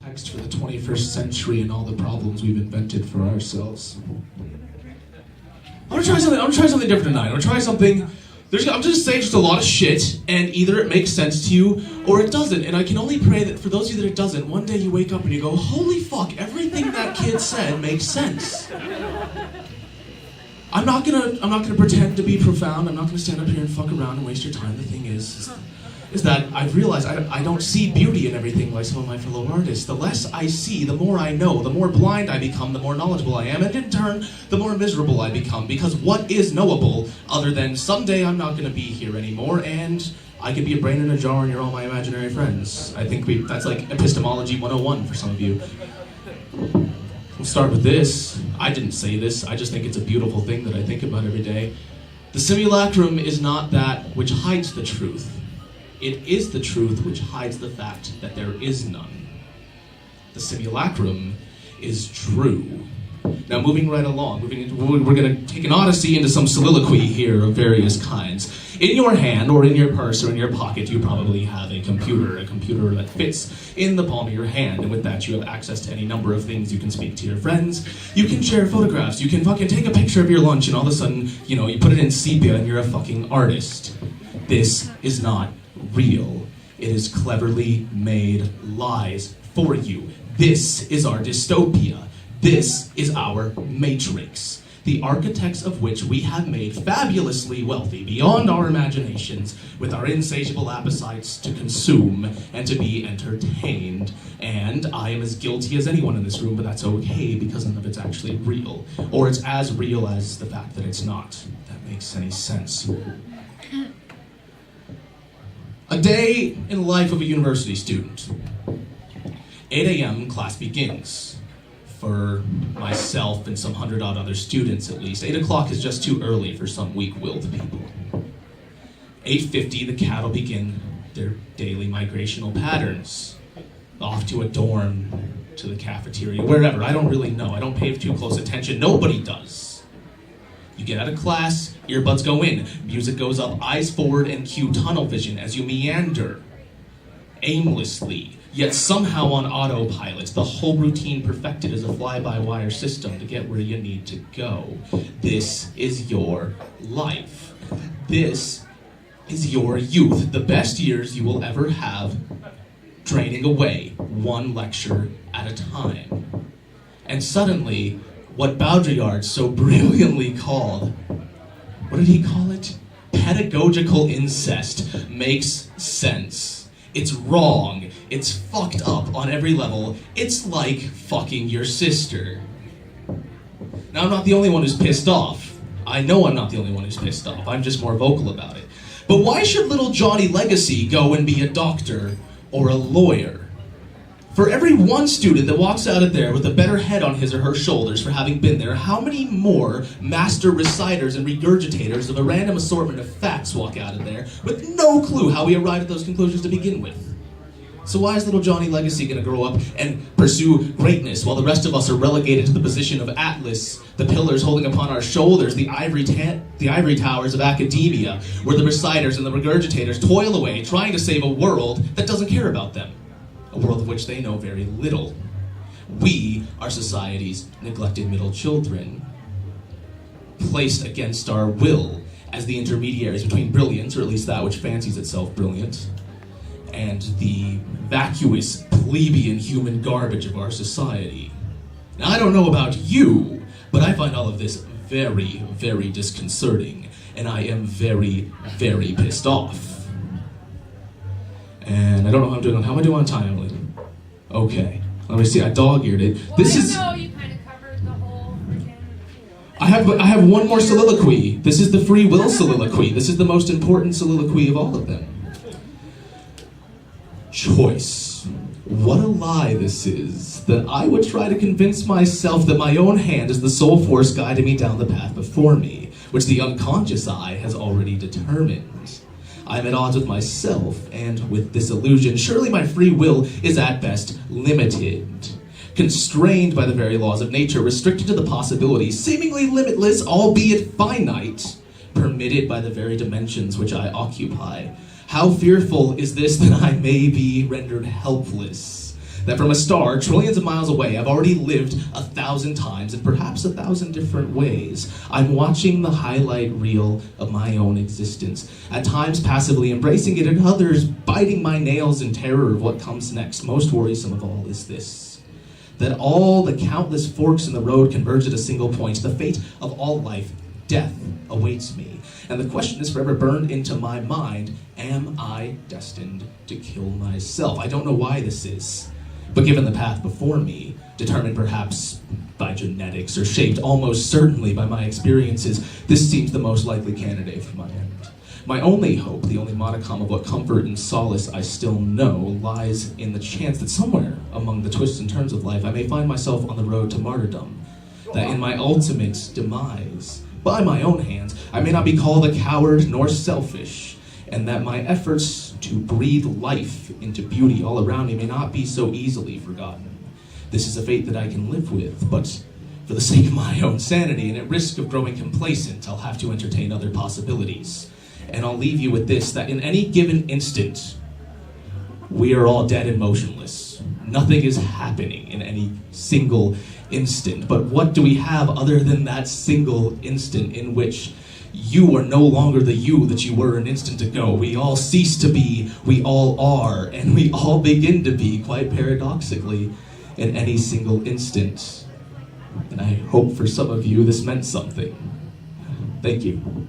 Text for the 21st century and all the problems we've invented for ourselves. I'm gonna try something different tonight. I'm gonna try something. I'm just saying just a lot of shit, and either it makes sense to you or it doesn't. And I can only pray that for those of you that it doesn't, one day you wake up and you go, "Holy fuck! Everything that kid said makes sense." I'm not gonna pretend to be profound. I'm not gonna stand up here and fuck around and waste your time. The thing is that I've realized I don't see beauty in everything like some of my fellow artists. The less I see, the more I know. The more blind I become, the more knowledgeable I am. And in turn, the more miserable I become. Because what is knowable other than someday I'm not going to be here anymore and I could be a brain in a jar and you're all my imaginary friends. I think that's like epistemology 101 for some of you. We'll start with this. I didn't say this. I just think it's a beautiful thing that I think about every day. The simulacrum is not that which hides the truth. It is the truth which hides the fact that there is none. The simulacrum is true. Now, moving right along, we're going to take an odyssey into some soliloquy here of various kinds. In your hand, or in your purse, or in your pocket, you probably have a computer that fits in the palm of your hand, and with that you have access to any number of things. You can speak to your friends, you can share photographs, you can fucking take a picture of your lunch, and all of a sudden, you put it in sepia and you're a fucking artist. This is not real. It is cleverly made lies for you. This is our dystopia. This is our matrix, the architects of which we have made fabulously wealthy beyond our imaginations with our insatiable appetites to consume and to be entertained. And I am as guilty as anyone in this room, but that's okay because none of it's actually real. Or it's as real as the fact that it's not. If that makes any sense. A day in the life of a university student. 8 a.m. class begins. For myself and some 100-odd other students at least. 8 o'clock is just too early for some weak-willed people. 8:50, the cattle begin their daily migrational patterns. Off to a dorm, to the cafeteria, wherever. I don't really know. I don't pay too close attention. Nobody does. You get out of class, earbuds go in, music goes up, eyes forward, and cue tunnel vision as you meander aimlessly, yet somehow on autopilot, the whole routine perfected as a fly-by-wire system to get where you need to go. This is your life. This is your youth, the best years you will ever have, draining away one lecture at a time. And suddenly, what Baudrillard so brilliantly called, what did he call it? Pedagogical incest makes sense. It's wrong. It's fucked up on every level. It's like fucking your sister. Now, I'm not the only one who's pissed off. I know I'm not the only one who's pissed off. I'm just more vocal about it. But why should little Johnny Legacy go and be a doctor or a lawyer? For every one student that walks out of there with a better head on his or her shoulders for having been there, how many more master reciters and regurgitators of a random assortment of facts walk out of there with no clue how we arrived at those conclusions to begin with? So why is little Johnny Legacy going to grow up and pursue greatness while the rest of us are relegated to the position of Atlas, the pillars holding upon our shoulders, the ivory towers of academia, where the reciters and the regurgitators toil away trying to save a world that doesn't care about them? A world of which they know very little. We are society's neglected middle children, placed against our will as the intermediaries between brilliance, or at least that which fancies itself brilliant, and the vacuous, plebeian human garbage of our society. Now, I don't know about you, but I find all of this very, very disconcerting, and I am very, very pissed off. And I don't know how I'm doing. How am I doing on time, Emily? Okay. Let me see. I dog-eared it. Well, you kind of covered the whole freaking... I have one more soliloquy. This is the free will soliloquy. This is the most important soliloquy of all of them. Choice. What a lie this is, that I would try to convince myself that my own hand is the sole force guiding me down the path before me, which the unconscious I has already determined. I'm at odds with myself and with this illusion. Surely my free will is at best limited, constrained by the very laws of nature, restricted to the possibilities, seemingly limitless, albeit finite, permitted by the very dimensions which I occupy. How fearful is this that I may be rendered helpless, That from a star trillions of miles away, I've already lived 1,000 times in perhaps 1,000 different ways. I'm watching the highlight reel of my own existence, at times passively embracing it, at others biting my nails in terror of what comes next. Most worrisome of all is this: that all the countless forks in the road converge at a single point. The fate of all life, death, awaits me. And the question is forever burned into my mind: am I destined to kill myself? I don't know why this is, but given the path before me, determined perhaps by genetics or shaped almost certainly by my experiences, this seems the most likely candidate for my end. My only hope, the only modicum of what comfort and solace I still know, lies in the chance that somewhere among the twists and turns of life I may find myself on the road to martyrdom. That in my ultimate demise, by my own hands, I may not be called a coward nor selfish, and that my efforts to breathe life into beauty all around me may not be so easily forgotten. This is a fate that I can live with, but for the sake of my own sanity and at risk of growing complacent, I'll have to entertain other possibilities. And I'll leave you with this: that in any given instant, we are all dead and motionless. Nothing is happening in any single instant. But what do we have other than that single instant in which you are no longer the you that you were an instant ago? We all cease to be, we all are, and we all begin to be, quite paradoxically, in any single instant. And I hope for some of you this meant something. Thank you.